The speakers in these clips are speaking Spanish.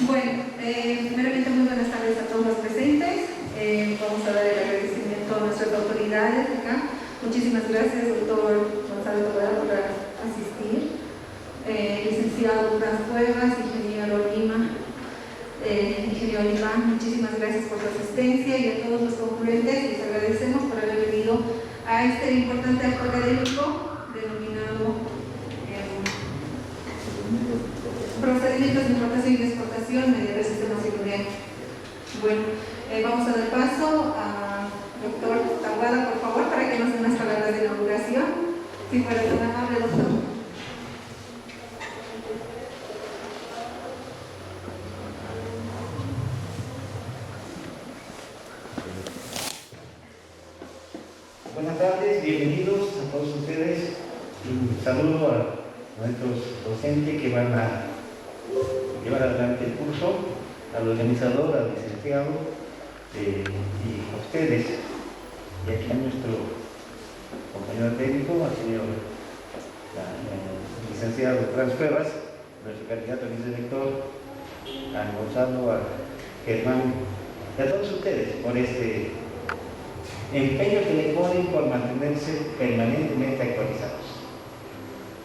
Bueno, primeramente muy buenas tardes a todos los presentes. Vamos a dar el agradecimiento a nuestras autoridades acá. Muchísimas gracias, doctor Gonzalo Tobar, por asistir. Licenciado Franz Cuevas, ingeniero Lima, ingeniero Lima, muchísimas gracias por su asistencia, y a todos los concurrentes les agradecemos por haber venido a este importante acto académico denominado Procedimientos de importación y exportación mediante el sistema Siluria. Bueno, vamos a dar paso a doctor Tahuada, por favor, para que nos dé unas palabras de inauguración. Si fuera tan amable, doctor. Buenas tardes, bienvenidos a todos ustedes. Un saludo a nuestros docentes que van a llevar adelante el curso, al organizador, al licenciado y a ustedes, y aquí a nuestro compañero técnico, al señor licenciado Franz Cuevas, nuestro candidato a vicedirector, a Gonzalo, a Germán, y a todos ustedes por este empeño que le ponen por mantenerse permanentemente actualizados.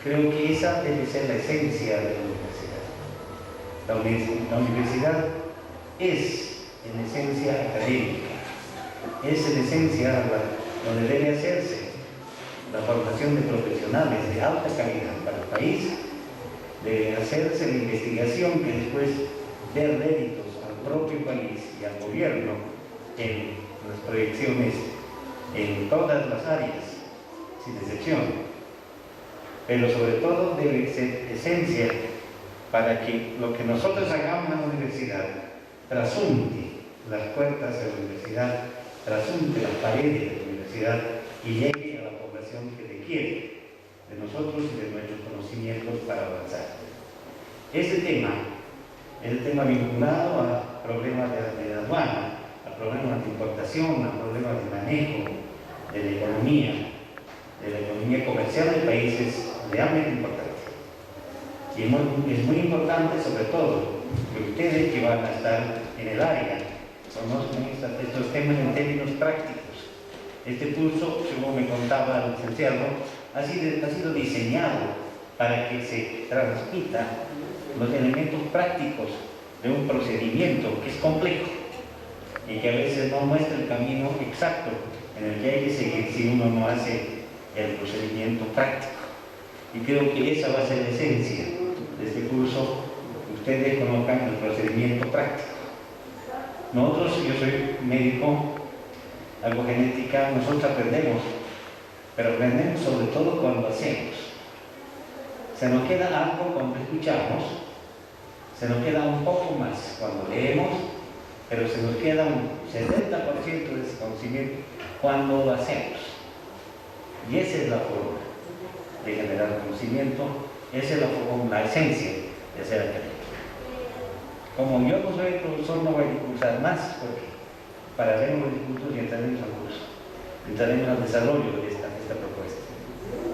Creo que esa debe ser la esencia de la universidad. La universidad es en esencia académica, es en esencia donde debe hacerse la formación de profesionales de alta calidad para el país, de hacerse la investigación que después dé réditos al propio país y al gobierno en las proyecciones en todas las áreas, sin excepción. Pero sobre todo debe ser esencia para que lo que nosotros hagamos en la universidad trasunte las puertas de la universidad, trasunte las paredes de la universidad y llegue a la población que requiere de nosotros y de nuestros conocimientos para avanzar. Este tema es el tema vinculado a problemas de aduana, a problemas de importación, a problemas de manejo de la economía comercial de países realmente importante. Y es muy importante, sobre todo, que ustedes que van a estar en el área conozcan estos temas en términos prácticos. Este curso, según me contaba el licenciado, ha sido diseñado para que se transmita los elementos prácticos de un procedimiento que es complejo y que a veces no muestra el camino exacto en el que hay que seguir si uno no hace el procedimiento práctico. Y creo que esa va a ser la esencia de este curso, que ustedes conozcan el procedimiento práctico. Nosotros, yo soy médico, algo genética, nosotros aprendemos, pero aprendemos sobre todo cuando hacemos. Se nos queda algo cuando escuchamos, se nos queda un poco más cuando leemos, pero se nos queda un 70% de ese conocimiento cuando lo hacemos. Y esa es la forma de generar conocimiento, esa es la esencia de ser académico. Como yo no soy profesor, no voy a discursar más, porque pararemos los discursos y entraremos al curso, entraremos al desarrollo de esta propuesta.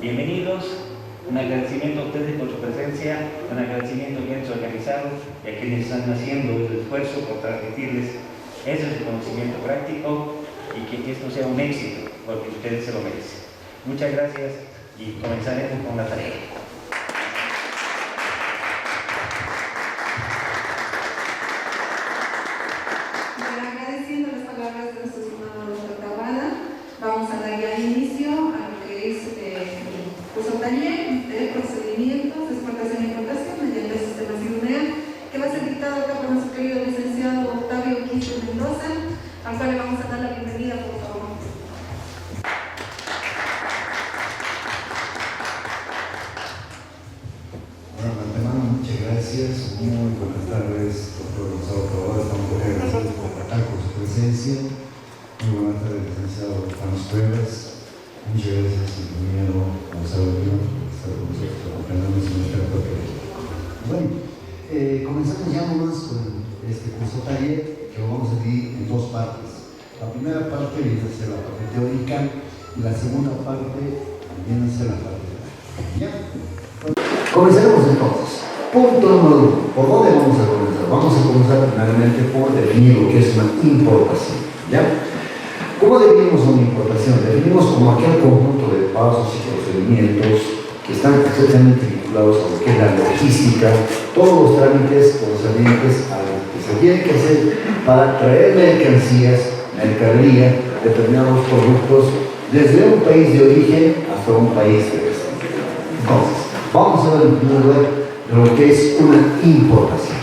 Bienvenidos, un agradecimiento a ustedes por su presencia, un agradecimiento a quienes organizaron y a quienes están haciendo el esfuerzo por transmitirles ese conocimiento práctico y que esto sea un éxito, porque ustedes se lo merecen. Muchas gracias y comenzaremos con la tarea. Agradeciendo las palabras de nuestro estimado doctor Tahuada, vamos a dar ya inicio a lo que es el curso taller de procedimientos de exportación e importación mediante el sistema Siluria, que va a ser dictado acá por nuestro querido licenciado Octavio Quiso Mendoza, al cual le vamos a dar la bienvenida, por favor. Gracias, muy buenas tardes, doctor Gonzalo Tobar, estamos muy agradecidos por contar con su presencia. Muy buenas tardes, licenciado Franz Cuevas. Muchas gracias, ingeniero Gonzalo Lima, por estar con nosotros acompañándonos en esta propia. Bueno, comenzamos ya nomás con este curso taller, que lo vamos a dividir en dos partes. La primera parte viene a ser la parte teórica y la segunda parte viene a ser la parte práctica. ¿Ya? Comenzaremos entonces. Punto número 1. ¿Por dónde vamos a comenzar? Vamos a comenzar primeramente por definir lo que es una importación, ¿ya? ¿Cómo definimos una importación? Definimos como aquel conjunto de pasos y procedimientos que están estrechamente vinculados a lo que es la logística, todos los trámites concernientes a lo que se tiene que hacer para traer mercadería, determinados productos, desde un país de origen hasta un país de destino. Entonces, vamos a ver en primer lugar lo que es una importación.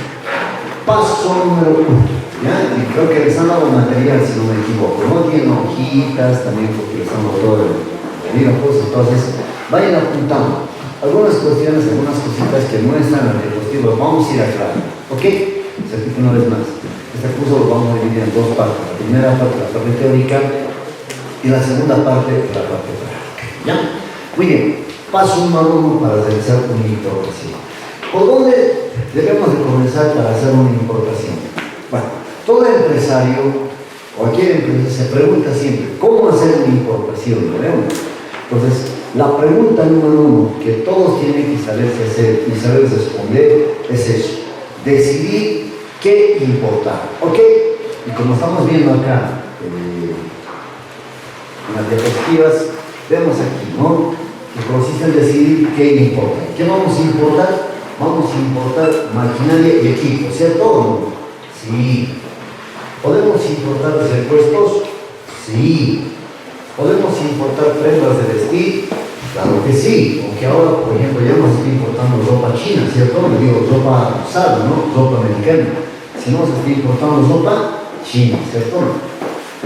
Paso número 1. ¿Ya? Y creo que les han dado material, si no me equivoco, ¿no? Tienen hojitas, también porque les han dado todo el entonces vayan apuntando algunas cuestiones, algunas cositas que no están en la diapositiva, vamos a ir aclarando, ¿ok? Se repite una vez más. Este curso lo vamos a dividir en dos partes. La primera parte, la parte teórica, y la segunda parte, la parte práctica, ¿ya? Muy bien, paso número 1 para realizar una importación. ¿Por dónde debemos de comenzar para hacer una importación? Bueno, todo empresario, cualquier empresa se pregunta siempre, ¿cómo hacer una importación? ¿No? Entonces, la pregunta número 1 que todos tienen que saberse hacer y saber responder es eso, decidir qué importar, ¿ok? Y como estamos viendo acá en las diapositivas, vemos aquí, ¿no? Que consiste en decidir qué importar. ¿Qué vamos a importar? Vamos a importar maquinaria y equipo, ¿cierto o no? Sí. ¿Podemos importar repuestos? Sí. ¿Podemos importar prendas de vestir? Claro que sí, aunque ahora, por ejemplo, ya no se está importando ropa china, ¿cierto? Le digo ropa usada, ¿no? Ropa americana. Si no se está importando ropa china, ¿cierto?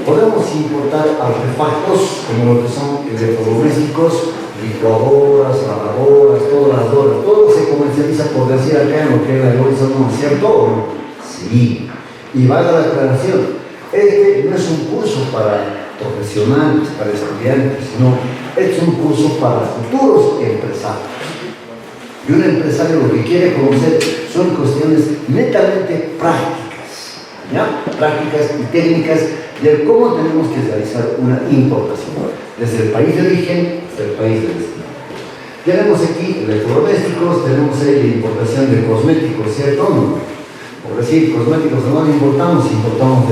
Podemos importar artefactos como lo que son electrodomésticos, licuadoras, lavadoras, todas las horas, todo se comercializa, por decir acá, en lo que es la bolsa, ¿no? ¿Cierto o no? Sí. Y valga la aclaración, este no es un curso para profesionales, para estudiantes, no, es un curso para futuros empresarios. Y un empresario lo que quiere conocer son cuestiones netamente prácticas, ¿ya? Prácticas y técnicas de cómo tenemos que realizar una importación, desde el país de origen hasta el país de destino. Tenemos aquí electrodomésticos, tenemos ahí la importación de cosméticos, ¿cierto? No. Por decir, cosméticos no importamos de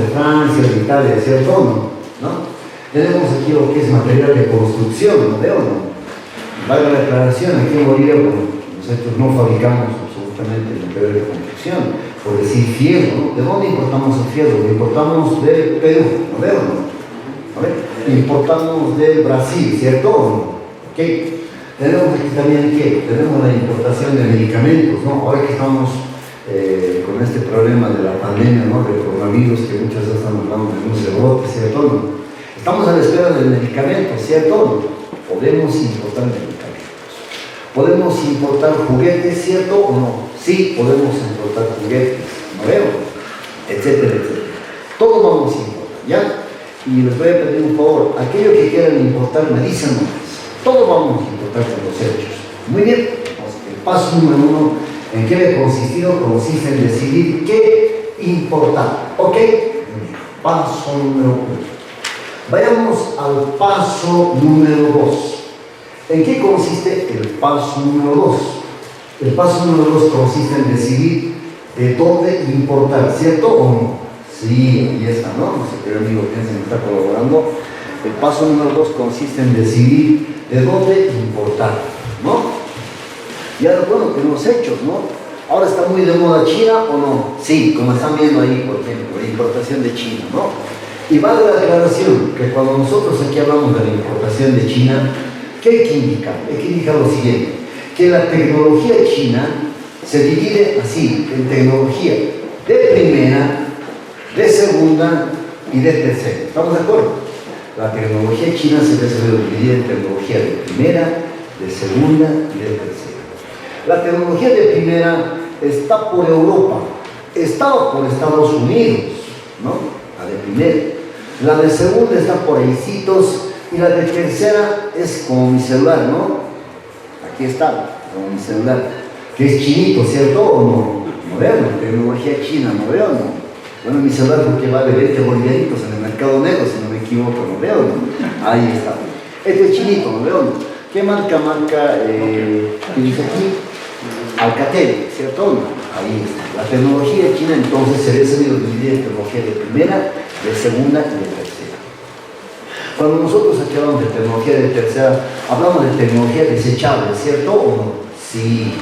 Francia, de Italia, ¿cierto? ¿No? Tenemos aquí lo que es material de construcción, ¿no veo? ¿No? Valga la aclaración, aquí en Bolivia, bueno, nosotros no fabricamos absolutamente material de construcción, por decir fierro, ¿no? ¿De dónde importamos el fierro? Lo importamos del Perú, ¿no veo? ¿No? Importamos del Brasil, ¿cierto? ¿No? ¿Ok? Tenemos aquí también, ¿qué? Tenemos la importación de medicamentos, ¿no? Ahora que estamos con este problema de la pandemia, ¿no? Del coronavirus, que muchas veces están hablando de un rebote, ¿cierto? ¿No? Estamos a la espera del medicamento, ¿cierto? ¿No? Podemos importar medicamentos. Podemos importar juguetes, ¿cierto o no? Sí, podemos importar juguetes, ¿no veo? Etcétera, etcétera. Todo vamos a importar, ¿ya? Y les voy a pedir un favor, aquello que quieran importar, me dicen nomás. Todo vamos a importar con los hechos. Muy bien, el paso número 1. ¿En qué ha consistido? Consiste en decidir qué importar. ¿Ok? Paso número 1. Vayamos al paso número 2. ¿En qué consiste el paso número 2? El paso número 2 consiste en decidir de dónde importar, ¿cierto o no? Sí, ahí está, ¿no? No sé qué amigo piensa que está colaborando. El paso número 2 consiste en decidir de dónde importar, ¿no? Y ahora, bueno, en los hechos, ¿no? Ahora está muy de moda China o no. Sí, como están viendo ahí, por ejemplo, la importación de China, ¿no? Y vale la aclaración que cuando nosotros aquí hablamos de la importación de China, ¿qué hay que indicar? Hay que indicar lo siguiente, que la tecnología china se divide así, en tecnología de primera, de segunda y de tercera. ¿Estamos de acuerdo? La tecnología china se debe dividir en tecnología de primera, de segunda y de tercera. La tecnología de primera está por Europa, está por Estados Unidos, ¿no? La de primera. La de segunda está por ahícitos y la de tercera es como mi celular, ¿no? Aquí está, como mi celular, que es chinito, ¿cierto o no? No veo, ¿no? Tecnología china, no veo, ¿no? Bueno, mi celular porque vale 20 bolivianitos en el mercado negro, si no me equivoco, no veo, ¿no? Ahí está. Este es chinito, no veo, ¿no? ¿Qué marca? ¿Qué dice aquí? Alcatel, ¿cierto? Ahí está. La tecnología china entonces se ve sabido dividir en tecnología de primera, de segunda y de tercera. Cuando nosotros aquí hablamos de tecnología de tercera, hablamos de tecnología desechable, ¿cierto o no? Sí.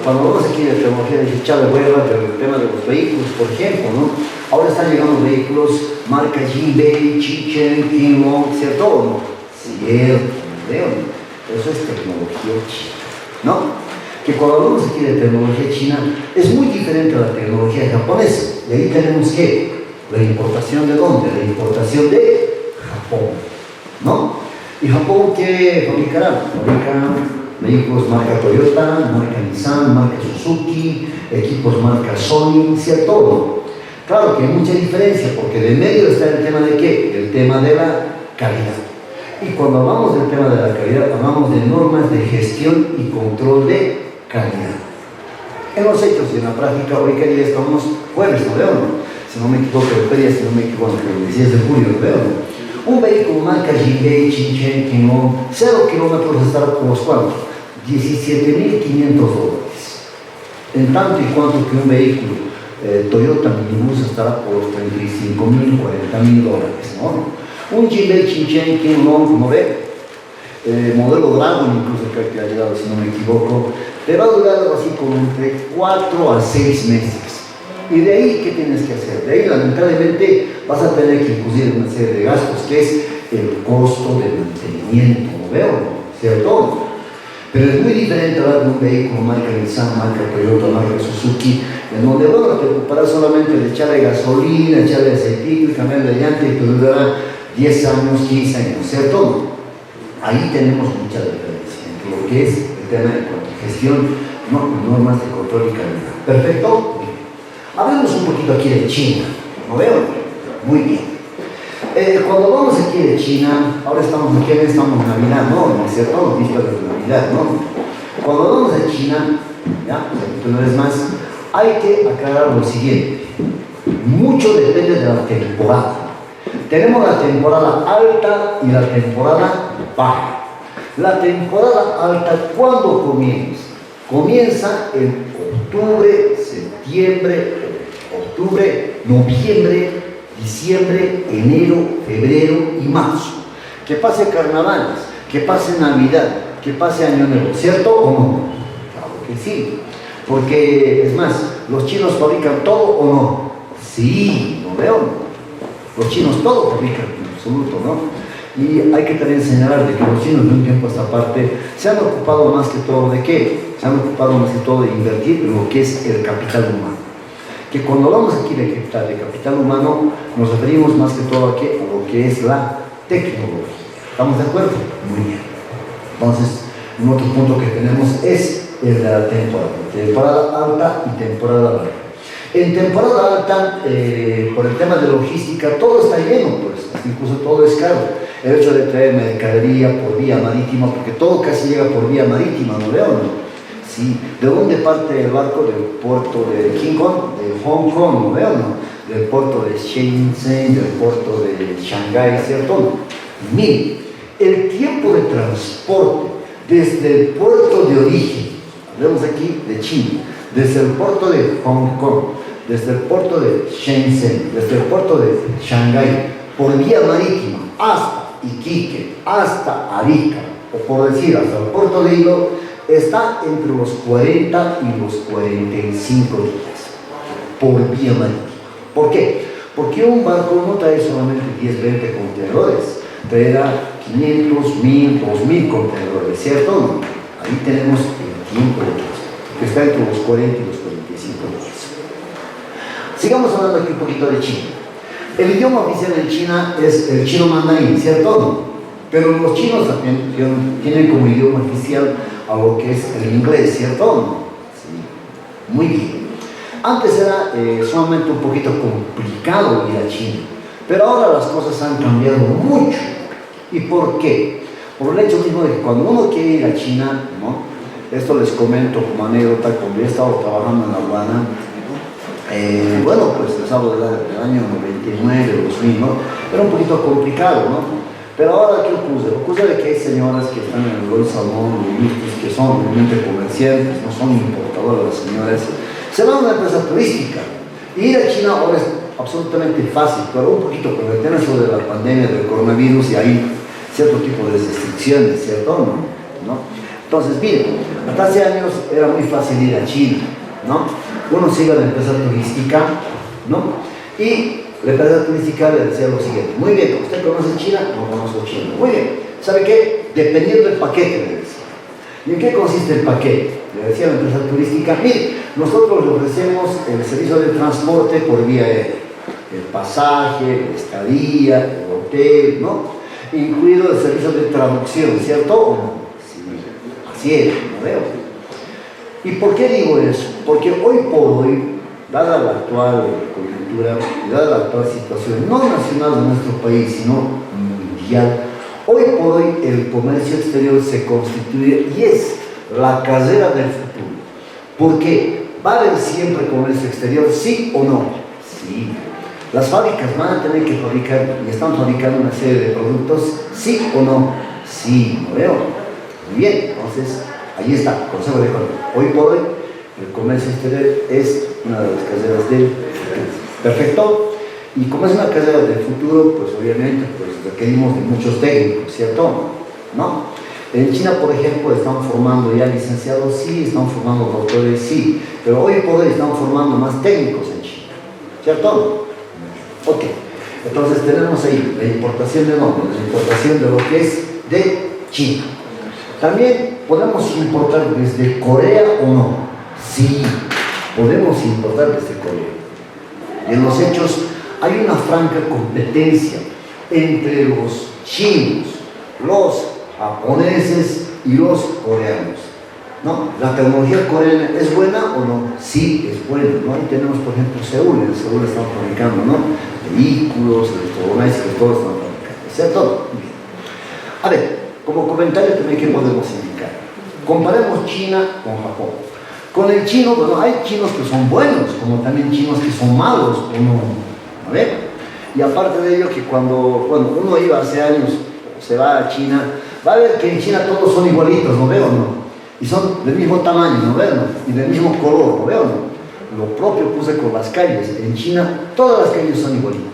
Cuando hablamos aquí de tecnología desechable, voy a hablar del tema de los vehículos, por ejemplo, ¿no? Ahora están llegando vehículos marca Jinbei, Chichen, Kinglong, ¿cierto o no? Cierto, ¿veo? Eso es tecnología china, ¿no? Que cuando hablamos aquí de tecnología china, es muy diferente a la tecnología japonesa. Y ahí tenemos que la importación de ¿dónde? La importación de Japón, ¿no? ¿Y Japón qué fabricará? Fabrican vehículos marca Toyota, marca Nissan, marca Suzuki, equipos marca Sony, ¿cierto? Claro que hay mucha diferencia, porque de medio está el tema de ¿qué? El tema de la calidad. Y cuando hablamos del tema de la calidad, hablamos de normas de gestión y control de calidad. En los hechos y en la práctica, hoy que día estamos jueves, ¿no veo? Si no me equivoco, si no me equivoco, el 16 de julio, ¿no veo? Un vehículo marca Jinbei, Chichen, Kinglong, 0 kilómetros estará por los cuantos, $17.500. En tanto y cuanto que un vehículo Toyota Minibus estará por los $35.000, $40.000, ¿no? Un Jinbei, Chichen, Kinglong, como ve, modelo Dragon incluso creo que ha llegado, si no me equivoco, te va a durar algo así como entre 4 a 6 meses. Y de ahí, ¿qué tienes que hacer? De ahí, lamentablemente, vas a tener que incluir una serie de gastos, que es el costo de mantenimiento, ¿no veo? ¿Cierto? Pero es muy diferente hablar de un vehículo marca Nissan, marca Toyota, marca Suzuki, en donde, bueno, te ocuparás solamente de echarle gasolina, echarle aceite, cambiar de llanta y te durará 10 años, 15 años, ¿cierto? Ahí tenemos mucha diferencia entre lo que es el tema de gestión, normas de control y calidad. ¿Perfecto? Hablemos un poquito aquí de China, ¿no veo? Muy bien. Cuando hablamos aquí de China, ahora estamos en Navidad, ¿no? ¿Es cierto? Vísperas de Navidad, ¿no? Cuando hablamos de China, ya, una vez más, hay que aclarar lo siguiente. Mucho depende de la temporada. Tenemos la temporada alta y la temporada baja. La temporada alta, ¿cuándo comienza? Comienza en octubre, noviembre, diciembre, enero, febrero y marzo. Que pase carnavales, que pase Navidad, que pase Año Nuevo, ¿cierto o no? Claro que sí. Porque, es más, ¿los chinos fabrican todo o no? Sí, ¿no veo? Los chinos todo fabrican, en absoluto, ¿no? Y hay que también señalar de que los chinos de un tiempo a esta parte se han ocupado más que todo de ¿qué? Se han ocupado más que todo de invertir en lo que es el capital humano. Que cuando hablamos aquí de capital humano, nos referimos más que todo a lo que es la tecnología. ¿Estamos de acuerdo? Muy bien. Entonces, un otro punto que tenemos es el de la temporada alta y temporada baja. En temporada alta, por el tema de logística, todo está lleno, pues, incluso todo es caro. El hecho de traer mercadería por vía marítima, porque todo casi llega por vía marítima, ¿no veo? ¿No? Sí. ¿De dónde parte el barco? Del puerto de Hong Kong, ¿no veo? ¿No? Del puerto de Shenzhen, del puerto de Shanghái, ¿cierto? Mire, el tiempo de transporte desde el puerto de origen, hablemos aquí de China, desde el puerto de Hong Kong, desde el puerto de Shenzhen, desde el puerto de Shanghái, por vía marítima hasta Iquique, hasta Arica, o por decir hasta el puerto de Hilo, está entre los 40 y los 45 días por vía marítima. ¿Por qué? Porque un barco no trae solamente 10, 20 contenedores, traerá 500, 1000, 2000 contenedores, ¿cierto? Ahí tenemos el tiempo de transporte, que está entre los 40 y los 45 días. Sigamos hablando aquí un poquito de China. El idioma oficial en China es el chino mandarín, ¿cierto? Pero los chinos también tienen como idioma oficial a lo que es el inglés, ¿cierto? Sí. Muy bien. Antes era sumamente un poquito complicado ir a China, pero ahora las cosas han cambiado mucho. ¿Y por qué? Por el hecho mismo de que cuando uno quiere ir a China, ¿no? Esto les comento como anécdota, cuando yo he estado trabajando en La Habana, bueno, pues les hablo del año 99, 2000, ¿no? Era un poquito complicado, ¿no? Pero ahora, ¿qué ocurre? Ocurre de que hay señoras que están en el Royal Salón, que son realmente comerciantes, no son importadores las señoras, se van a una empresa turística. Y ir a China ahora es absolutamente fácil, pero un poquito con el tema de la pandemia del coronavirus y hay cierto tipo de restricciones, ¿cierto? ¿No? Entonces, miren, hasta hace años era muy fácil ir a China, ¿no? Uno se iba a la empresa turística, ¿no? Y la empresa turística le decía lo siguiente: muy bien, ¿usted conoce China? No conozco China. Muy bien, ¿sabe qué? Dependiendo del paquete, le decía. ¿Y en qué consiste el paquete? Le decía la empresa turística: mire, nosotros le ofrecemos el servicio de transporte por vía aérea, el pasaje, la estadía, el hotel, ¿no? Incluido el servicio de traducción, ¿cierto o no? Sí, así es, ¿no veo? ¿Y por qué digo eso? Porque hoy por hoy, dada la actual coyuntura, dada la actual situación, no nacional de nuestro país, sino mundial, hoy por hoy el comercio exterior se constituye y es la carrera del futuro. ¿Por qué? ¿Va a haber siempre comercio exterior, sí o no? Sí. Las fábricas van a tener que fabricar y están fabricando una serie de productos, sí o no? Sí, ¿no veo? Muy bien, entonces ahí está, consejo de economía. Hoy por hoy el comercio exterior es una de las carreras del futuro. Perfecto. Y como es una carrera del futuro, pues obviamente pues requerimos de muchos técnicos, ¿cierto? ¿No? En China, por ejemplo, están formando ya licenciados, sí, están formando doctores, sí, pero hoy por hoy están formando más técnicos en China, ¿cierto? Ok, entonces tenemos ahí la importación de dónde, la importación de lo que es de China. También podemos importar desde Corea o no. Sí, podemos importar desde Corea. Y en los hechos hay una franca competencia entre los chinos, los japoneses y los coreanos, ¿no? ¿La tecnología coreana es buena o no? Sí, es buena, ¿no? Ahí tenemos, por ejemplo, Seúl. En Seúl están fabricando, ¿no? Vehículos, electrodomésticos, todo están fabricando, ¿cierto? Bien. A ver, como comentario también, ¿qué podemos indicar? Comparemos China con Japón. Con el chino, bueno, hay chinos que son buenos, como también chinos que son malos, a ver. Y aparte de ello, que cuando uno iba hace años, se va a China, va a ver que en China todos son igualitos, ¿no veo, no? Y son del mismo tamaño, ¿no veo, no? Y del mismo color, ¿no veo, no? Lo propio puse con las calles. En China, todas las calles son igualitas,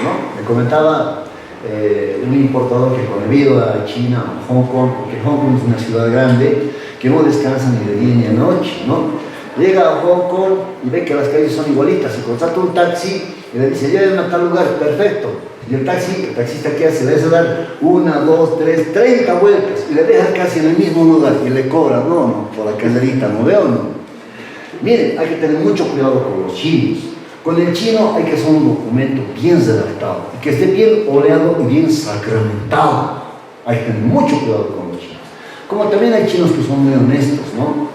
¿no? Me comentaba un importador que cuando he ido a China, a Hong Kong, porque Hong Kong es una ciudad grande, que no descansa ni de día ni de noche, ¿no? Llega a Hong Kong y ve que las calles son igualitas, y contrata un taxi y le dice: llévenme a tal lugar, perfecto. Y el taxista, ¿qué hace? Le hace dar 1, 2, 3, 30 vueltas y le deja casi en el mismo lugar y le cobra, no, por la carrerita, ¿no veo, no? Miren, hay que tener mucho cuidado con los chinos. Con el chino hay que hacer un documento bien redactado, que esté bien oleado y bien sacramentado. Hay que tener mucho cuidado con los chinos. Como también hay chinos que son muy honestos, ¿no?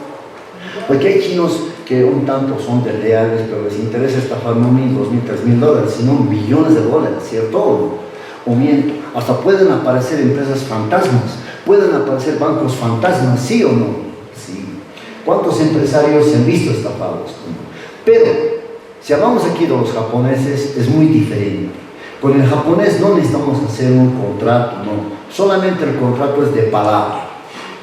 Porque hay chinos que un tanto son desleales, pero les interesa estafar no $1,000, $2,000, $3,000, sino millones de dólares, ¿cierto? O miento, hasta pueden aparecer empresas fantasmas, pueden aparecer bancos fantasmas, ¿sí o no? Sí. ¿Cuántos empresarios se han visto estafados? Pero, si hablamos aquí de los japoneses, es muy diferente. Con el japonés no necesitamos hacer un contrato, no. Solamente el contrato es de palabra.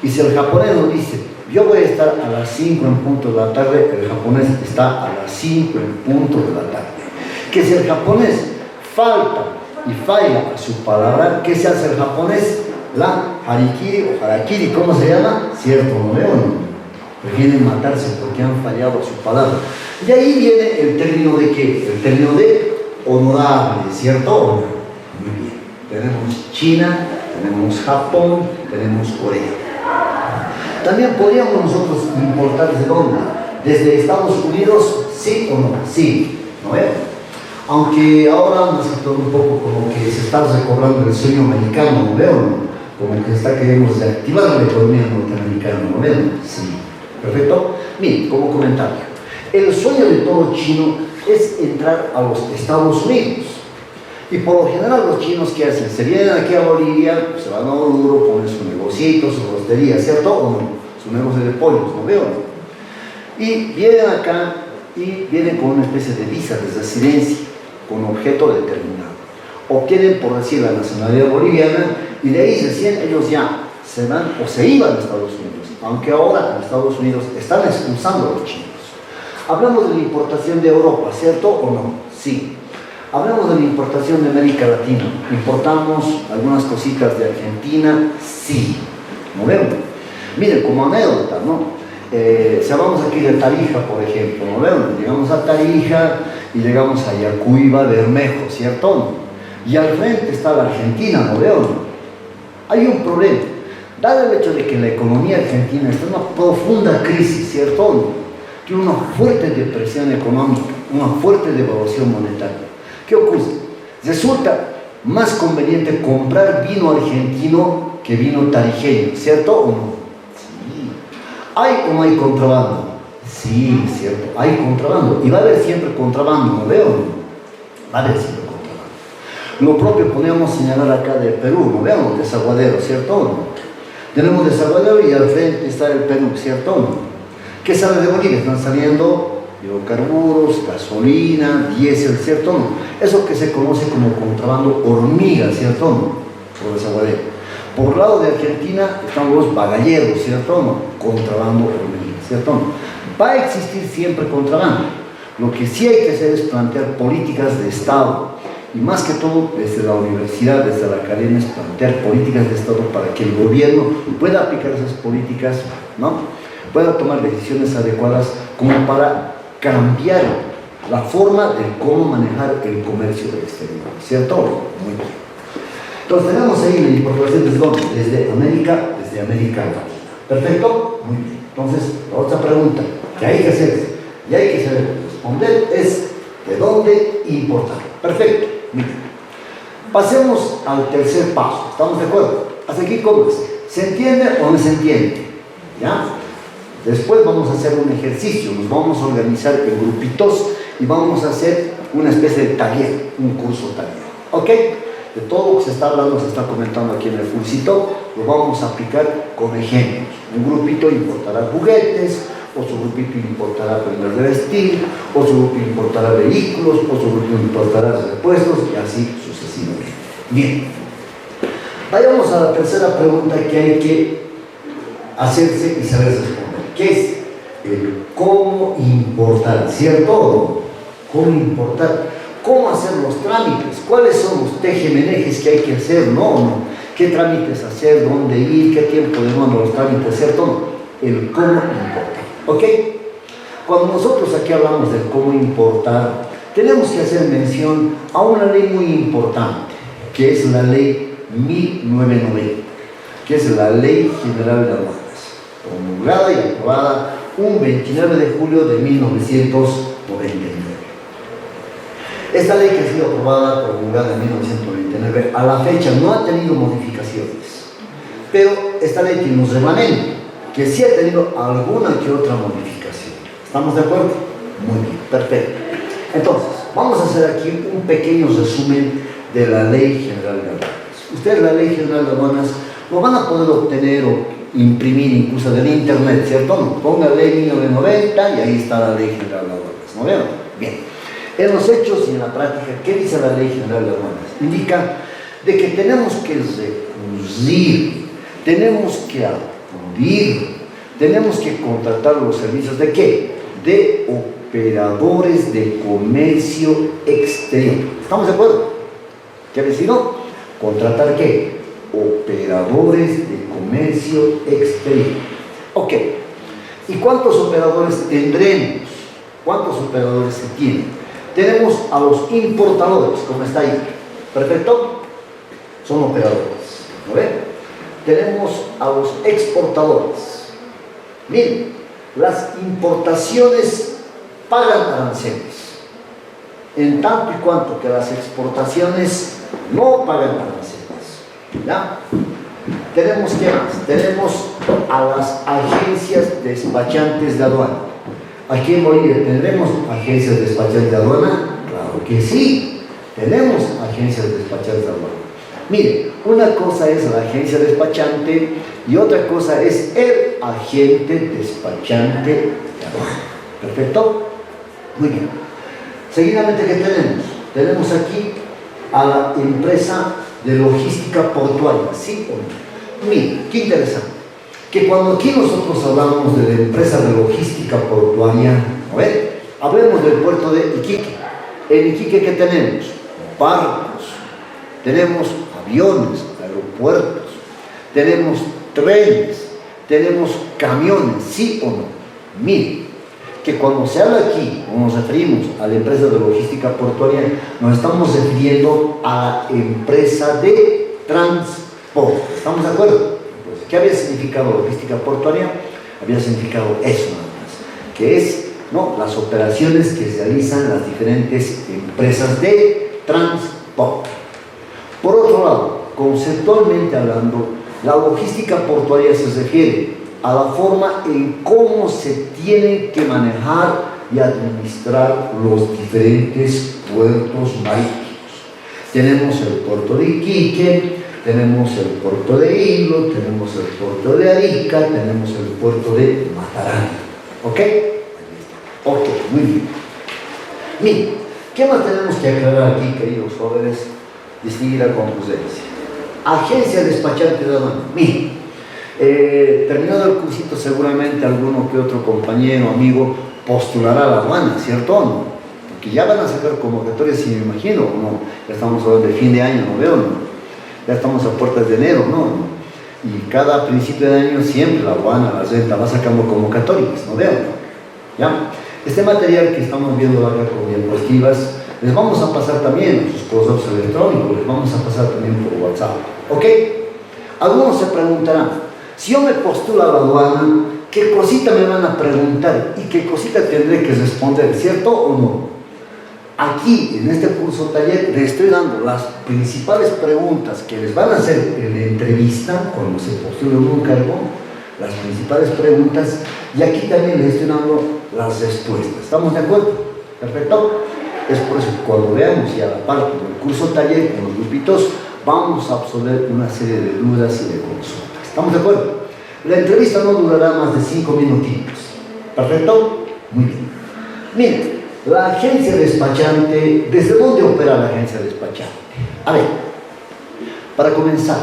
Y si el japonés nos dice: yo voy a estar a las 5 en punto de la tarde, el japonés está a las 5 en punto de la tarde. Que si el japonés falta y falla a su palabra, ¿qué se hace el japonés? La harikiri o harakiri, ¿cómo se llama? Cierto, ¿no veo? No. Prefieren matarse porque han fallado a su palabra. Y ahí viene el término de ¿qué? El término de honorable, ¿cierto? Muy bien. Tenemos China, tenemos Japón, tenemos Corea. También podríamos nosotros importar ¿desde dónde? ¿Desde Estados Unidos? ¿Sí o no? Sí, ¿no ves? Aunque ahora nos está un poco como que se está recobrando el sueño americano, ¿no veo? Como que se está queriendo reactivar la economía norteamericana, ¿no veo? Sí, perfecto. Miren, como comentario, el sueño de todo chino es entrar a los Estados Unidos. Y por lo general los chinos, ¿qué hacen? Se vienen aquí a Bolivia, se van a Oruro, ponen su negocito, su rostería, ¿cierto? O no, su negocio de pollos, ¿no veo? Y vienen acá y vienen con una especie de visa de residencia, con objeto determinado. Obtienen, por decir, la nacionalidad boliviana y de ahí recién ellos ya se van o se iban a Estados Unidos. aunque ahora en Estados Unidos están expulsando a los chinos. Hablamos de la importación de Europa, ¿cierto o no? Sí. Hablamos de la importación de América Latina. ¿Importamos algunas cositas de Argentina? Sí. ¿No vemos? Miren, como anécdota, ¿no? Si hablamos aquí de Tarija, por ejemplo, ¿no vemos? Llegamos a Tarija y llegamos a Yacuiba, Bermejo, ¿cierto? Y al frente está la Argentina, ¿no veo? Hay un problema. Dado el hecho de que la economía argentina está en una profunda crisis, ¿cierto? Tiene una fuerte depresión económica, una fuerte devaluación monetaria. ¿Qué ocurre? Resulta más conveniente comprar vino argentino que vino tarijeño, ¿cierto o no? Sí. ¿Hay o no hay contrabando? Sí, cierto, hay contrabando. Y va a haber siempre contrabando, ¿no veo? Va a haber siempre contrabando. Lo propio podemos señalar acá de Perú, ¿no veo? Desaguadero, ¿cierto o no? Tenemos desaguadero y al frente está el Perú, ¿cierto o no? ¿Qué sale de Bolivia? Están saliendo hidrocarburos, gasolina, diésel, ¿cierto o no? Eso que se conoce como contrabando hormiga, ¿cierto o no? Por desaguadero. Por el lado de Argentina están los bagalleros, ¿cierto o no? Contrabando hormiga, ¿cierto o no? Va a existir siempre contrabando. Lo que sí hay que hacer es plantear políticas de Estado. Y más que todo, desde la universidad, desde la academia, es plantear políticas de Estado para que el gobierno pueda aplicar esas políticas, ¿no? Pueda tomar decisiones adecuadas como para cambiar la forma de cómo manejar el comercio del exterior, ¿cierto? Muy bien. Entonces tenemos ahí la importación desde dónde? Desde América Latina. ¿Perfecto? Muy bien. Entonces, la otra pregunta que hay que hacer y hay que saber responder es ¿de dónde importar? Perfecto. Bien. Pasemos al tercer paso. ¿Estamos de acuerdo? ¿Hasta aquí cómo es? ¿Se entiende o no se entiende? ¿Ya? Después vamos a hacer un ejercicio, nos vamos a organizar en grupitos y vamos a hacer una especie de taller, un curso taller. ¿Ok? De todo lo que se está hablando, se está comentando aquí en el cursito, lo vamos a aplicar con ejemplos. Un grupito importará juguetes, otro grupito importará prendas de vestir, otro grupo importará vehículos, otro grupo importará repuestos y así sucesivamente. Bien. Vayamos a la tercera pregunta que hay que hacerse y saber responder. ¿Qué es? El cómo importar, ¿cierto? ¿Cómo importar? ¿Cómo hacer los trámites? ¿Cuáles son los tejemenejes que hay que hacer? No. ¿Qué trámites hacer? ¿Dónde ir? ¿Qué tiempo demandan los trámites? ¿Cierto? El cómo importar. ¿Ok? Cuando nosotros aquí hablamos del cómo importar, tenemos que hacer mención a una ley muy importante, que es la ley 1990, que es la Ley General de Aduanas, promulgada y aprobada un 29 de julio de 1999. Esta ley que ha sido aprobada, promulgada en 1999, a la fecha no ha tenido modificaciones, pero esta ley tiene un remanente, que sí ha tenido alguna que otra modificación. ¿Estamos de acuerdo? Muy bien, perfecto. Entonces, vamos a hacer aquí un pequeño resumen de la Ley General de Aduanas. Ustedes la Ley General de Aduanas lo van a poder obtener o imprimir incluso del internet, ¿cierto? No, ponga Ley 1990 y ahí está la Ley General de Aduanas, ¿no veo? Bien. En los hechos y en la práctica, ¿qué dice la Ley General de Aduanas? Indica de que tenemos que recurrir, tenemos que acudir, tenemos que contratar los servicios ¿de qué? De operadores de comercio exterior. ¿Estamos de acuerdo? ¿Qué decir? ¿Contratar qué? Operadores de comercio exterior. Ok. ¿Y cuántos operadores tendremos? ¿Cuántos operadores se tienen? Tenemos a los importadores, como está ahí. ¿Perfecto? Son operadores. ¿No ven? Tenemos a los exportadores. Miren, las importaciones pagan aranceles, en tanto y cuanto que las exportaciones no pagan aranceles. ¿Ya? Tenemos ¿qué más? Tenemos a las agencias despachantes de aduana. Aquí en Bolivia tenemos agencias despachantes de aduana, claro que sí, tenemos agencias despachantes de aduana. Mire, una cosa es la agencia despachante y otra cosa es el agente despachante de aduana. ¿Perfecto? Muy bien. Seguidamente, ¿qué tenemos? Tenemos aquí a la empresa de logística portuaria, ¿sí o no? Mire, qué interesante. que cuando aquí nosotros hablamos de la empresa de logística portuaria, a ver, hablemos del puerto de Iquique. En Iquique, ¿qué tenemos? Barcos, tenemos aviones, aeropuertos, tenemos trenes, tenemos camiones, ¿sí o no? Miren, que cuando se habla aquí, o nos referimos a la empresa de logística portuaria, nos estamos refiriendo a la empresa de transporte. ¿Estamos de acuerdo? Pues, ¿qué había significado logística portuaria? Había significado eso nada más, que es, ¿no?, las operaciones que realizan las diferentes empresas de transporte. Por otro lado, conceptualmente hablando, la logística portuaria se refiere a la forma en cómo se tienen que manejar y administrar los diferentes puertos marítimos. Tenemos el puerto de Iquique, tenemos el puerto de Hilo, tenemos el puerto de Arica, tenemos el puerto de Matarán. ¿Ok? Ok, muy bien. Miren, ¿qué más tenemos que aclarar aquí, queridos jóvenes? Distinguida concludencia. Agencia despachante de aduana. Miren, terminado el cursito, seguramente alguno que otro compañero, amigo, postulará a la aduana, ¿cierto o no? Porque ya van a sacar convocatorias, si me imagino, ¿o no? Ya estamos hablando de fin de año, ¿no veo? ¿No? Ya estamos a puertas de enero, ¿no? Y cada principio de año siempre la aduana, la renta, va sacando convocatorias, ¿no veo? ¿Ya? Este material que estamos viendo acá con diapositivas, les vamos a pasar también sus correos electrónicos, les vamos a pasar también por WhatsApp, ¿ok? Algunos se preguntarán, si yo me postulo a la aduana, ¿qué cosita me van a preguntar y qué cosita tendré que responder, cierto o no? Aquí, en este curso taller, les estoy dando las principales preguntas que les van a hacer en la entrevista, cuando se postule un cargo, las principales preguntas, y aquí también les estoy dando las respuestas. ¿Estamos de acuerdo? ¿Perfecto? Es por eso que cuando veamos ya la parte del curso taller con los grupitos, vamos a absolver una serie de dudas y de consultas. ¿Estamos de acuerdo? La entrevista no durará más de 5 minutitos. ¿Perfecto? Muy bien. Miren, la agencia despachante, ¿desde dónde opera la agencia despachante? A ver, para comenzar,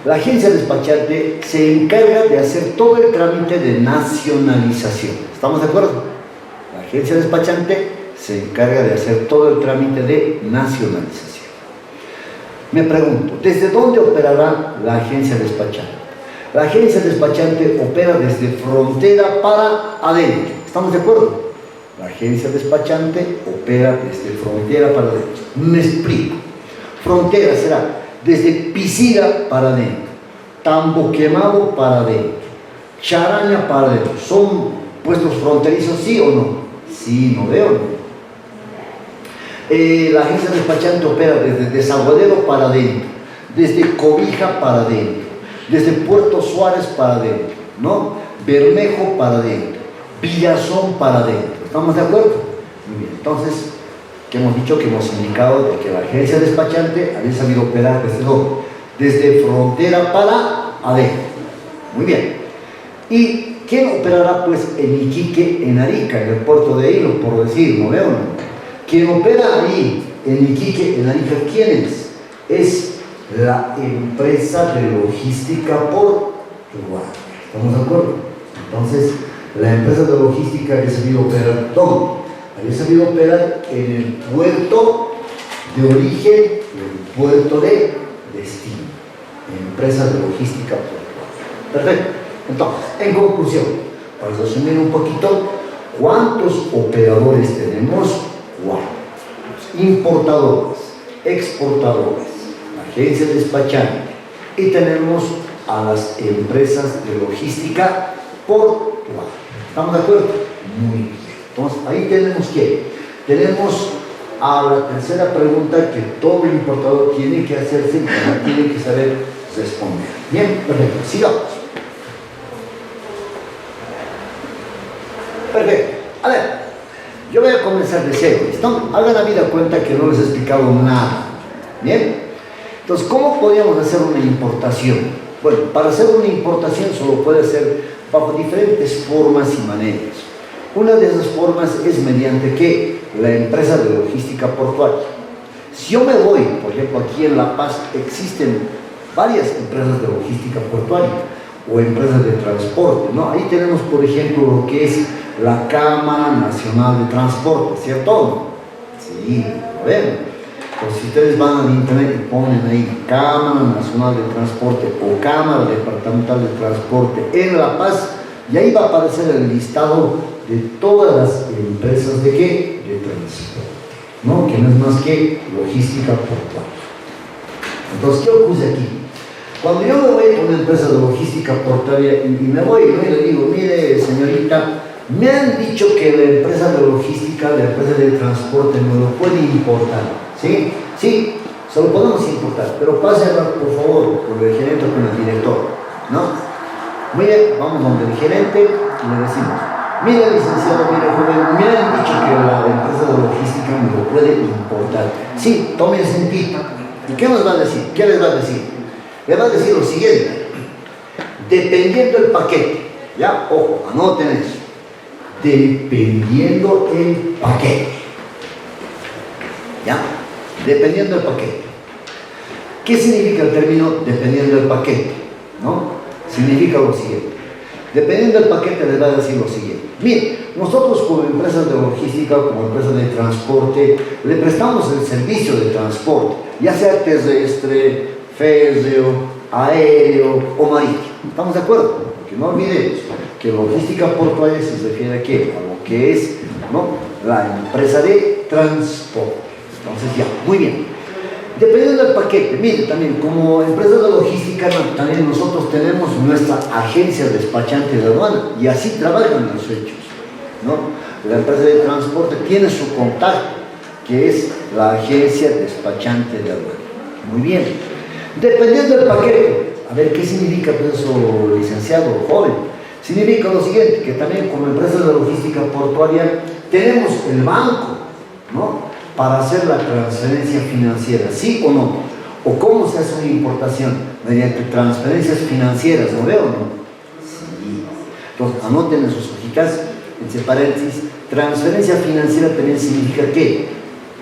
la agencia despachante se encarga de hacer todo el trámite de nacionalización. ¿Estamos de acuerdo? La agencia despachante se encarga de hacer todo el trámite de nacionalización. Me pregunto, ¿desde dónde operará la agencia despachante? La agencia despachante opera desde frontera para adentro. ¿Estamos de acuerdo? La agencia despachante opera desde frontera para adentro. Me explico. Frontera será desde Piscina para adentro, Tambo Quemado para adentro, Charaña para adentro. ¿Son puestos fronterizos, sí o no? Sí, no veo, ¿no? La agencia despachante opera desde Desaguadero para adentro, desde Cobija para adentro, desde Puerto Suárez para adentro, ¿no? Bermejo para adentro, Villazón para adentro. ¿Estamos de acuerdo? Muy bien. Entonces, que hemos dicho, que hemos indicado de que la agencia despachante había sabido operar desde ¿dónde? Desde frontera para adentro. Muy bien. ¿Y quién operará pues en Iquique, en Arica, en el puerto de Hilo, por decir, ¿no veo? ¿Quién opera ahí, en Iquique, en Arica, quién es? Es la empresa de logística portuaria. ¿Estamos de acuerdo? Entonces, la empresa de logística había sabido operar ¿dónde? Había sabido operar en el puerto de origen y el puerto de destino. Empresa de logística portuaria. Perfecto. Entonces, en conclusión, para resumir un poquito, ¿cuántos operadores tenemos? Importadores, exportadores, agencia despachante, y tenemos a las empresas de logística portuaria. ¿Estamos de acuerdo? Muy bien. Entonces, ahí tenemos que, tenemos a la tercera pregunta que todo importador tiene que hacerse y tiene que saber responder. Bien, perfecto. Sigamos. Perfecto. A ver, yo voy a comenzar de cero. ¿Listo? Hagan la vida cuenta que no les he explicado nada. Bien. Entonces, ¿cómo podríamos hacer una importación? Bueno, para hacer una importación solo puede ser bajo diferentes formas y maneras. Una de esas formas es mediante que la empresa de logística portuaria. Si yo me voy, por ejemplo, aquí en La Paz existen varias empresas de logística portuaria. o empresas de transporte, ¿no? Ahí tenemos, por ejemplo, lo que es la Cámara Nacional de Transporte, ¿cierto? Sí, lo ven. Pues si ustedes van al internet y ponen ahí Cámara Nacional de Transporte o Cámara Departamental de Transporte en La Paz, y ahí va a aparecer el listado de todas las empresas de ¿qué? De transporte, ¿no? Que no es más que logística portuaria. Entonces, ¿qué ocurre aquí? Cuando yo me voy a una empresa de logística portuaria y me voy, ¿no? Y le digo, mire señorita, me han dicho que la empresa de logística, la empresa de transporte me lo puede importar. ¿Sí? Sí, se lo podemos importar, pero pásenla por favor por el gerente o con el director, ¿no? Muy bien, vamos donde el gerente y le decimos, mire licenciado, mire joven, me han dicho que la empresa de logística me lo puede importar. Sí, tome el sentido. ¿Y qué nos va a decir? ¿Qué les va a decir? Le va a decir lo siguiente, dependiendo el paquete, ya, ojo, anoten eso, dependiendo el paquete, ¿ya? Dependiendo del paquete. ¿Qué significa el término dependiendo del paquete? ¿No? Significa lo siguiente. Dependiendo del paquete les va a decir lo siguiente. Mire, nosotros como empresas de logística, como empresas de transporte, le prestamos el servicio de transporte, ya sea terrestre, férreo, aéreo o marítimo. ¿Estamos de acuerdo? Porque no olvidemos que logística portuaria se refiere a qué? A lo que es, ¿no?, la empresa de transporte. Entonces ya, muy bien. Dependiendo del paquete, mire, también como empresa de logística, también nosotros tenemos nuestra agencia despachante de aduana y así trabajan los hechos, ¿no? La empresa de transporte tiene su contacto, que es la agencia despachante de aduana. Muy bien. Dependiendo del paquete, a ver, ¿qué significa eso, licenciado joven? Significa lo siguiente, que también como empresa de logística portuaria tenemos el banco, ¿no?, para hacer la transferencia financiera, ¿sí o no? ¿O cómo se hace una importación? Mediante transferencias financieras, ¿no veo o no? Sí. Entonces, anoten en sus hojitas, entre paréntesis, transferencia financiera también significa ¿qué?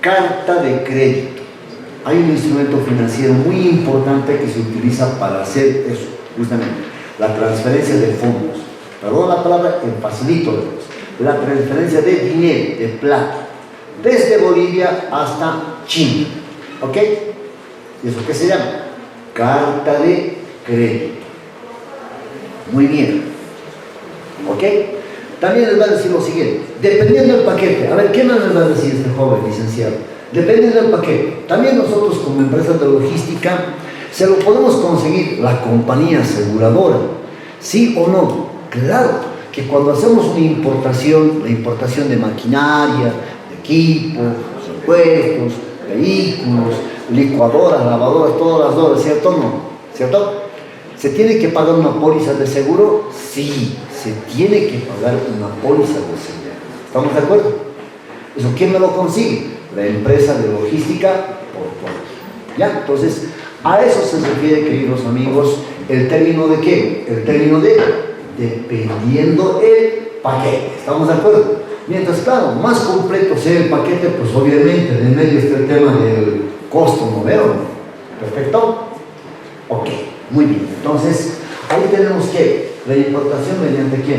Carta de crédito. Hay un instrumento financiero muy importante que se utiliza para hacer eso, justamente, la transferencia de fondos. Perdón la palabra, en facilito, la transferencia de dinero, de plata, desde Bolivia hasta China, ¿ok? ¿Y eso qué se llama? Carta de crédito. Muy bien, ¿ok? También les va a decir lo siguiente, dependiendo del paquete, a ver, ¿qué más les va a decir este joven licenciado? Dependiendo del paquete, también nosotros como empresa de logística, se lo podemos conseguir la compañía aseguradora, ¿sí o no? Claro, que cuando hacemos una importación, la importación de maquinaria, equipos, repuestos, vehículos, licuadoras, lavadoras, todas las horas, ¿cierto o no? ¿Cierto? ¿Se tiene que pagar una póliza de seguro? Sí, se tiene que pagar una póliza de seguro. ¿Estamos de acuerdo? ¿Eso quién me lo consigue? La empresa de logística portuaria. ¿Ya? Entonces, a eso se refiere, queridos amigos, el término de ¿qué? El término de dependiendo el paquete. ¿Estamos de acuerdo? Mientras, claro, más completo sea el paquete, pues obviamente de en medio está el tema del costo, ¿no veo? ¿Perfecto? Ok, muy bien. Entonces, ahí tenemos que la importación mediante ¿qué?